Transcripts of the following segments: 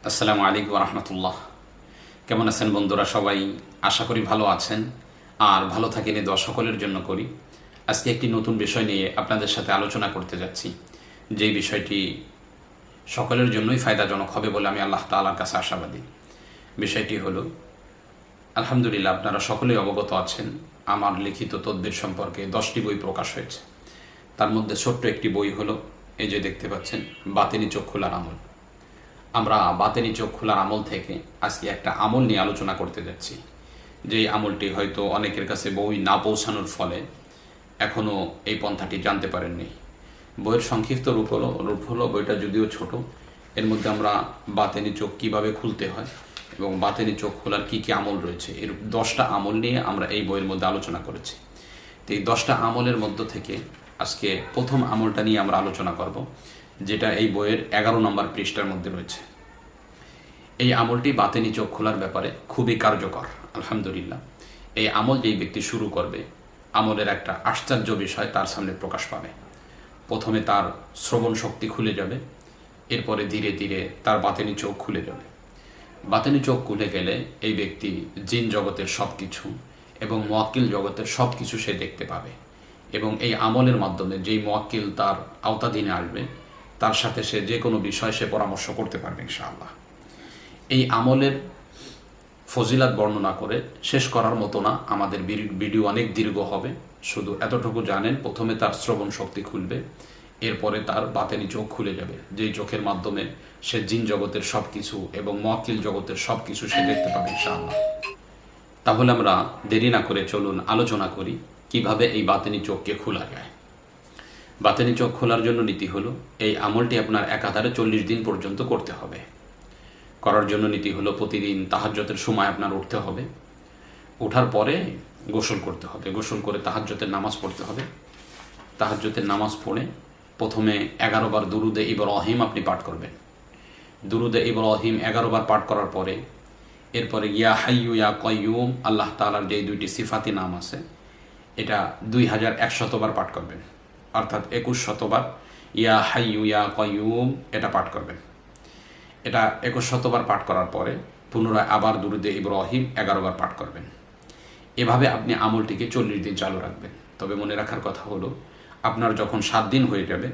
আসসালামু আলাইকুম রহমতুল্লাহ। কেমন আছেন বন্ধুরা? সবাই আশা করি ভালো আছেন, আর ভালো থাকেন এ দোয়া সকলের জন্য করি। আজকে একটি নতুন বিষয় নিয়ে আপনাদের সাথে আলোচনা করতে যাচ্ছি, যেই বিষয়টি সকলের জন্যই ফায়দাজনক হবে বলে আমি আল্লাহ তাআলার কাছে আশাবাদী। বিষয়টি হলো, আলহামদুলিল্লাহ আপনারা সকলেই অবগত আছেন, আমার লিখিত তদবির সম্পর্কে 10টি বই প্রকাশ হয়েছে। তার মধ্যে ছোট্ট একটি বই হলো, এই যে দেখতে পাচ্ছেন, বাতেনি চোখ খোলার আমল। আমরা বাতেনি চোখ খোলার আমল থেকে আজকে একটা আমল নিয়ে আলোচনা করতে যাচ্ছি, যেই আমলটি হয়তো অনেকের কাছে বই না পৌঁছানোর ফলে এখনও এই পন্থাটি জানতে পারেননি। বইয়ের সংক্ষিপ্ত রূপ হলো বইটা যদিও ছোট, এর মধ্যে আমরা বাতেনি চোখ কিভাবে খুলতে হয় এবং বাতেনি চোখ খোলার কী কী আমল রয়েছে, এর 10টা আমল নিয়ে আমরা এই বইয়ের মধ্যে আলোচনা করেছি। তো এই 10টা আমলের মধ্য থেকে আজকে প্রথম আমলটা নিয়ে আমরা আলোচনা করব, যেটা এই বইয়ের 11 নম্বর পৃষ্ঠার মধ্যে রয়েছে। এই আমলটি বাতেনি চোখ খোলার ব্যাপারে খুবই কার্যকর। আলহামদুলিল্লাহ, এই আমল যেই ব্যক্তি শুরু করবে, আমলের একটা আশ্চর্য বিষয় তার সামনে প্রকাশ পাবে। প্রথমে তার শ্রবণ শক্তি খুলে যাবে, এরপরে ধীরে ধীরে তার বাতেনি চোখ খুলে যাবে। বাতেনি চোখ খুলে গেলে এই ব্যক্তি জিন জগতের সব কিছু এবং মুয়াক্কিল জগতের সব কিছু সে দেখতে পাবে, এবং এই আমলের মাধ্যমে যেই মুয়াক্কিল তার আওতাধীনে আসবে তার সাথে সে যে কোনো বিষয় সে পরামর্শ করতে পারবে ইনশাআল্লাহ। এই আমলের ফজিলাত বর্ণনা করে শেষ করার মতো না, আমাদের ভিডিও অনেক দীর্ঘ হবে। শুধু এতটুকু জানেন, প্রথমে তার শ্রবণ শক্তি খুলবে, এরপরে তার বাতেনি চোখ খুলে যাবে, যেই চোখের মাধ্যমে সে জিন জগতের সব কিছু এবং মুয়াক্কিল জগতের সব কিছু সে দেখতে পাবে ইনশাআল্লাহ। তাহলে আমরা দেরি না করে চলুন আলোচনা করি কিভাবে এই বাতেনি চোখকে খোলা যায়। বাতেনি চোখ খোলার জন্য নীতি হলো, এই আমলটি আপনার একাধারে 40 দিন পর্যন্ত করতে হবে। করার জন্য নীতি হলো, প্রতিদিন তাহাজ্জুদের সময় আপনার উঠতে হবে, ওঠার পরে গোসল করতে হবে, গোসল করে তাহাজ্জুদের নামাজ পড়তে হবে। তাহাজ্জুদের নামাজ পড়ে প্রথমে 11 বার দুরুদে ইব্রাহিম আপনি পাঠ করবেন। দুরুদে ইব্রাহিম 11 বার পাঠ করার পরে এরপরে ইয়া হাইয়ু ইয়া কাইয়ুম, আল্লাহ তাআলার যে 2টি সিফাতি নাম আছে, এটা 2100 বার পাঠ করবেন, অর্থাৎ 2100 বার ইয়া হাইয়ু ইয়া কাইয়ুম এটা পাঠ করবেন। এটা 2100 বার পাঠ করার পরে পুনরায় আবার দুরুদে ইব্রাহিম 11 বার পাঠ করবেন। এভাবে আপনি আমলটিকে 40 দিন চালু রাখবেন। তবে মনে রাখার কথা হলো, আপনার যখন 7 দিন হয়ে যাবে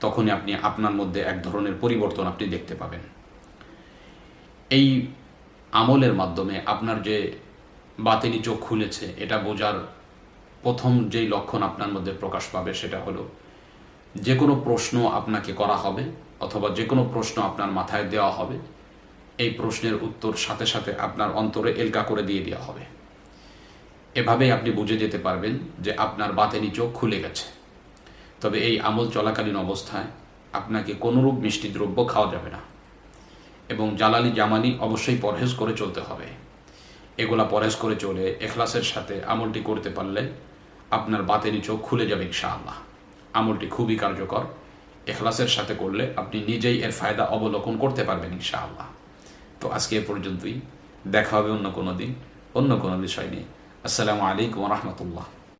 তখনই আপনি আপনার মধ্যে এক ধরনের পরিবর্তন আপনি দেখতে পাবেন। এই আমলের মাধ্যমে আপনার যে বাতেনি চোখ খুলেছে এটা বোঝার প্রথম যেই লক্ষণ আপনার মধ্যে প্রকাশ পাবে সেটা হলো, যে কোনো প্রশ্ন আপনাকে করা হবে অথবা যে কোনো প্রশ্ন আপনার মাথায় দেওয়া হবে, এই প্রশ্নের উত্তর সাথে সাথে আপনার অন্তরে এলকা করে দিয়ে দেওয়া হবে। এভাবেই আপনি বুঝে যেতে পারবেন যে আপনার বাতেনি চোখ খুলে গেছে। তবে এই আমল চলাকালীন অবস্থায় আপনাকে কোনোরূপ মিষ্টি দ্রব্য খাওয়া যাবে না, এবং জ্বালানি জামানি অবশ্যই পরহেজ করে চলতে হবে। এগুলা পরহেজ করে চলে ইখলাসের সাথে আমলটি করতে পারলে আপনার বাতেনি চোখ খুলে যাবে ইনশাআল্লাহ। আমলটি খুবই কার্যকর, ইখলাসের সাথে করলে আপনি নিজেই এর ফায়দা অবলোকন করতে পারবেন ইনশাআল্লাহ। তো আজকে এ পর্যন্তই, দেখা হবে অন্য কোনো দিন অন্য কোনো বিষয় নিয়ে। আসসালামু আলাইকুম রহমতুল্লাহ।